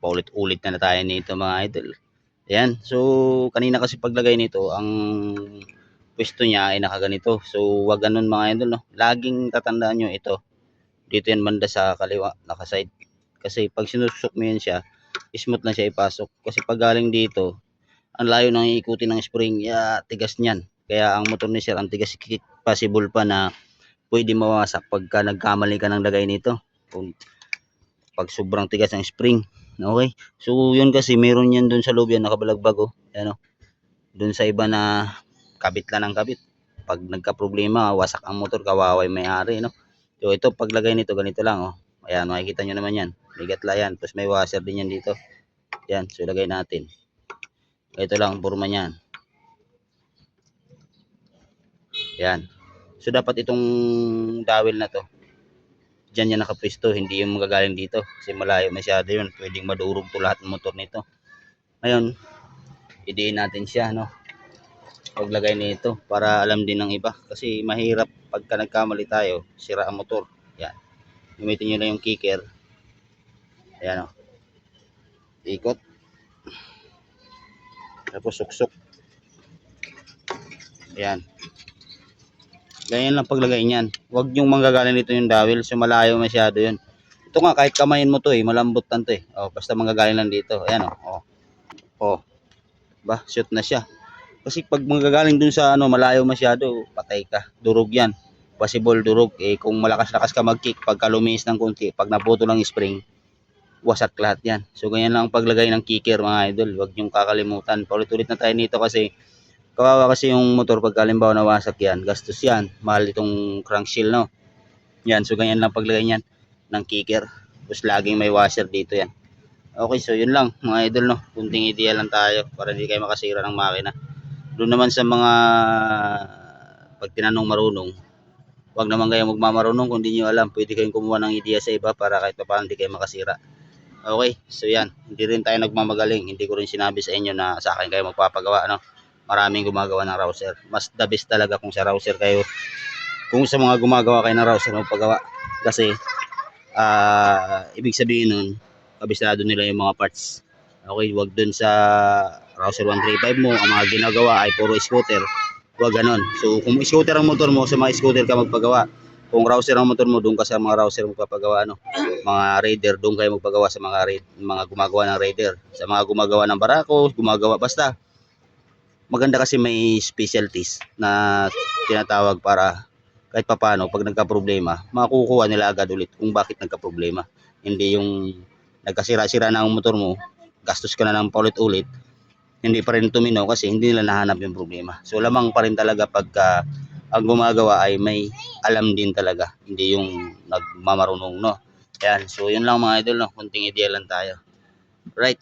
paulit-ulit na tayo nito mga idol. Ayan, so kanina kasi paglagay nito, ang pwesto niya ay nakaganito. So wag ganun mga idol, no. Laging tatandaan nyo ito. Dito yan banda sa kaliwa, naka-side. Kasi pag sinusok mo yan siya, smooth na siya ipasok. Kasi pag galing dito, ang layo nang iikutin ng spring, tigas niyan. Kaya ang motor ni sir, ang tigas, possible pa na pwede mawasak pagka nagkamali ka ng lagay nito. Kung pag sobrang tigas ng spring. Okay? So yun kasi meron yan doon sa loob yan nakabalagbag oh. Ano? Doon sa iba na kabit lang ng kabit. Pag nagka-problema, wasak ang motor, kawawa yung may-ari, no? So ito paglagay nito ganito lang oh. Ayan, makikita nyo naman yan. May gatla yan. Tapos may washer din yan dito. Yan, so lagay natin. Ito lang ang forma niyan. Yan. So dapat itong dowel na to, diyan yan nakapwesto, hindi yung magagaling dito kasi malayo masyado yun, pwedeng madurog to lahat ng motor nito. Ngayon idiin natin siya, no, paglagay nito para alam din ng iba kasi mahirap pagka nagkamali tayo, sira ang motor. Yan, gamitin nyo lang yung kicker. Ayan o, ikot, tapos suksok. Ayan, ganyan lang paglagay niyan. Huwag yung manggagaling dito yung dowel, so malayo masyado yun. Ito nga kahit kamayin mo to malambot lang to basta manggagaling lang dito. Ayan ba, shoot na siya. Kasi pag manggagaling dun sa malayo masyado, patay ka, durog yan, possible durog. Kung malakas-lakas ka mag-kick, pagka lumis ng konti, pag naputo lang spring, wasak lahat yan. So ganyan lang ang paglagay ng kicker mga idol, huwag yung kakalimutan. Paulit-ulit na tayo nito kasi kawawa kasi yung motor pag halimbawa nawasak yan, gastos yan, mahal itong crankshield, no. Yan, so ganyan lang paglagay niyan ng kicker. Tapos laging may washer dito yan. Okay, so yun lang mga idol, no. Kunting idea lang tayo para hindi kayo makasira ng makina. Doon naman sa mga pag tinanong marunong, wag naman kayo magmamarunong kung hindi nyo alam. Pwede kayong kumuha ng idea sa iba para kahit pa paano hindi kayo makasira. Okay, so yan, hindi rin tayo nagmamagaling. Hindi ko rin sinabi sa inyo na sa akin kayo magpapagawa, no. Maraming gumagawa ng rouser. Mas the best talaga kung sa rouser kayo, kung sa mga gumagawa kayo ng rouser magpagawa. Kasi ibig sabihin nun, kabisado nila yung mga parts. Okay, wag dun sa rouser 135 mo, ang mga ginagawa ay puro scooter. Wag ganon. So kung scooter ang motor mo, sa mga scooter ka magpagawa. Kung rouser ang motor mo, doon ka sa mga rouser magpapagawa, mga raider, doon kayo magpagawa sa mga gumagawa ng raider. Sa mga gumagawa ng barako, gumagawa basta. Maganda kasi may specialties na tinatawag para kahit papano pag nagka-problema, makukuha nila agad ulit kung bakit nagka-problema. Hindi yung nagkasira-sira na ang motor mo, gastos ka na ng paulit-ulit, hindi pa rin tumino kasi hindi nila nahanap yung problema. So lamang pa rin talaga pagka ang gumagawa ay may alam din talaga, hindi yung nagmamarunong, no. Ayan, so yun lang mga idol, no. Kunting idea lang tayo. Right.